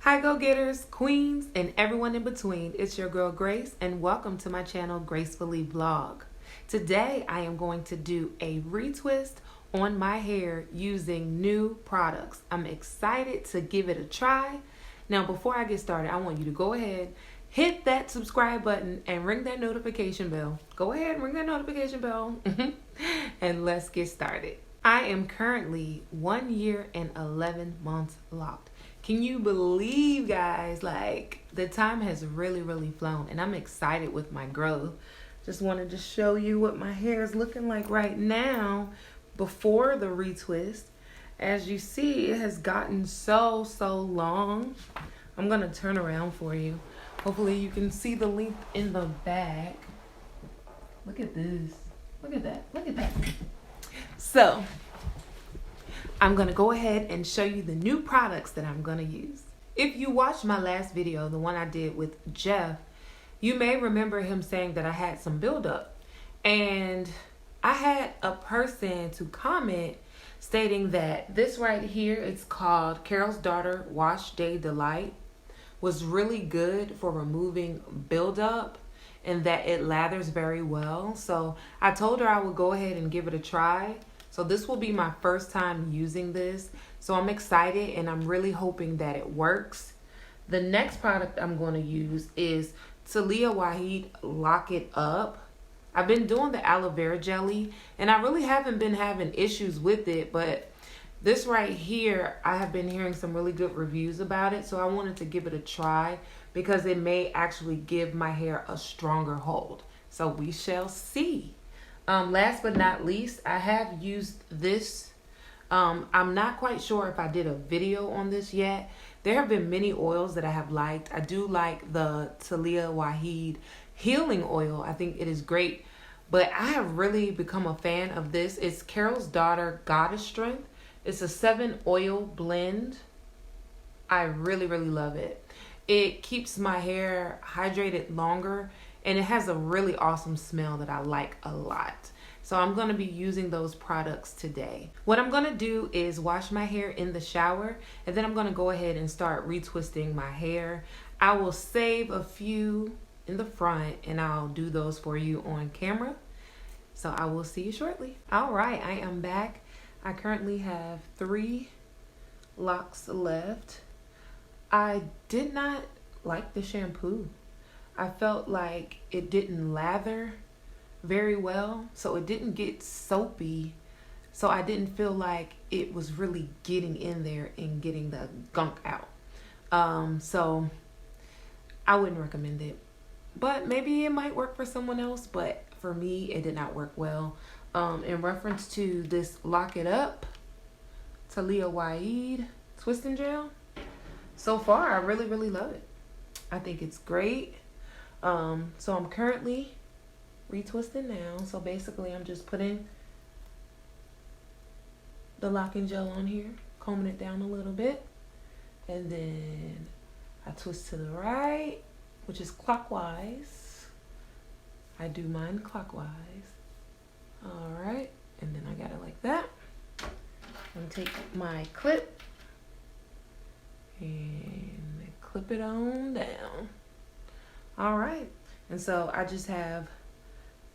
Hi go-getters, queens, and everyone in between. It's your girl Grace and welcome to my channel Gracefully Vlog. Today I am going to do a retwist on my hair using new products. I'm excited to give it a try. Now before I get started, I want you to go ahead, hit that subscribe button and ring that notification bell. Go ahead and ring that notification bell and let's get started. I am currently 1 year and 11 months locked. Can you believe, guys, like the time has really flown and I'm excited with my growth. Just wanted to show you what my hair is looking like right now before the retwist. As you see, it has gotten so long. I'm gonna turn around for you. Hopefully you can see the length in the back. Look at this. Look at that. Look at that. So I'm gonna go ahead and show you the new products that I'm gonna use. If you watched my last video, the one I did with Jeff, you may remember him saying that I had some buildup. And I had a person to comment stating that this right here, it's called Carol's Daughter Wash Day Delight, was really good for removing buildup and that it lathers very well. So I told her I would go ahead and give it a try. So this will be my first time using this. So I'm excited and I'm really hoping that it works. The next product I'm going to use is Talia Waheed Lock It Up. I've been doing the aloe vera jelly and I really haven't been having issues with it, but this right here, I have been hearing some really good reviews about it. So I wanted to give it a try because it may actually give my hair a stronger hold. So we shall see. Last but not least, I have used this. I'm not quite sure if I did a video on this yet. There have been many oils that I have liked. I do like the Talia Waheed Healing Oil. I think it is great. But I have really become a fan of this. It's Carol's Daughter Goddess Strength. It's a 7-oil blend. I really love it. It keeps my hair hydrated longer. And it has a really awesome smell that I like a lot. So I'm going to be using those products today. What I'm going to do is wash my hair in the shower. And then I'm going to go ahead and start retwisting my hair. I will save a few in the front and I'll do those for you on camera. So I will see you shortly. All right, I am back. I currently have 3 locks left. I did not like the shampoo. I felt like it didn't lather very well, so it didn't get soapy. So I didn't feel like it was really getting in there and getting the gunk out. So I wouldn't recommend it. But maybe it might work for someone else, but for me, it did not work well. In reference to this Lock It Up, Talia Waheed Twisting Gel, so far, I really love it. I think it's great. So I'm currently retwisting now. So basically I'm just putting the locking gel on here, combing it down a little bit, and then I twist to the right, which is clockwise. I do mine clockwise. All right, and then I got it like that. I'm gonna take my clip and clip it on down. All right, and so I just have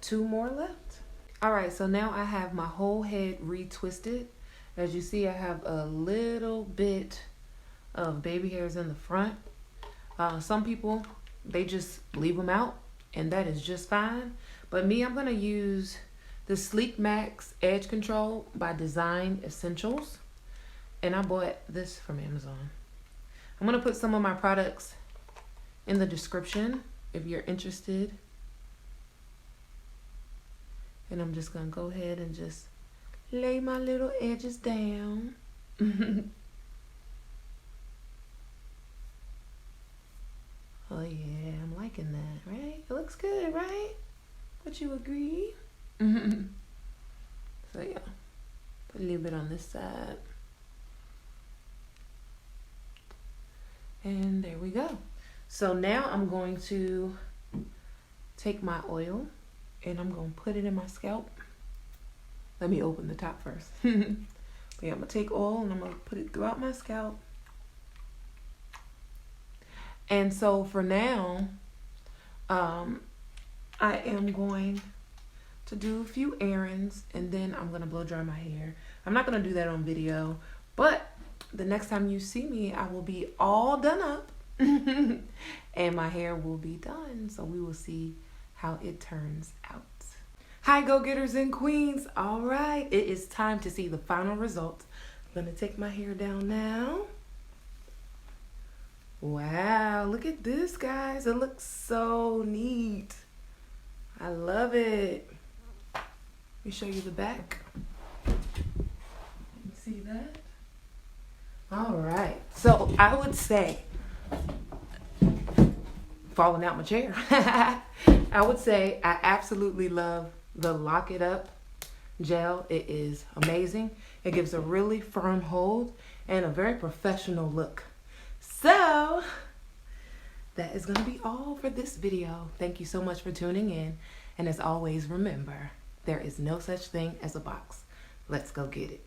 2 more left. All right, so now I have my whole head retwisted. As you see, I have a little bit of baby hairs in the front. Some people, they just leave them out and that is just fine. But me, I'm gonna use the Sleek Max Edge Control by Design Essentials. And I bought this from Amazon. I'm gonna put some of my products in the description if you're interested. And I'm just gonna go ahead and just lay my little edges down. Oh yeah, I'm liking that, right? It looks good, right? Would you agree? So yeah, put a little bit on this side. And there we go. So now I'm going to take my oil and I'm going to put it in my scalp. Let me open the top first. But yeah, I'm going to take oil and I'm going to put it throughout my scalp. And so for now, I am going to do a few errands and then I'm going to blow dry my hair. I'm not going to do that on video, but the next time you see me, I will be all done up and my hair will be done. So we will see how it turns out. Hi, go-getters and queens. All right, it is time to see the final result. I'm going to take my hair down now. Wow, look at this, guys. It looks so neat. I love it. Let me show you the back. You see that? All right. So I would say, falling out my chair. I would say I absolutely love the Lock It Up gel. It is amazing. It gives a really firm hold and a very professional look. So that is going to be all for this video. Thank you so much for tuning in. And as always, remember, there is no such thing as a box. Let's go get it.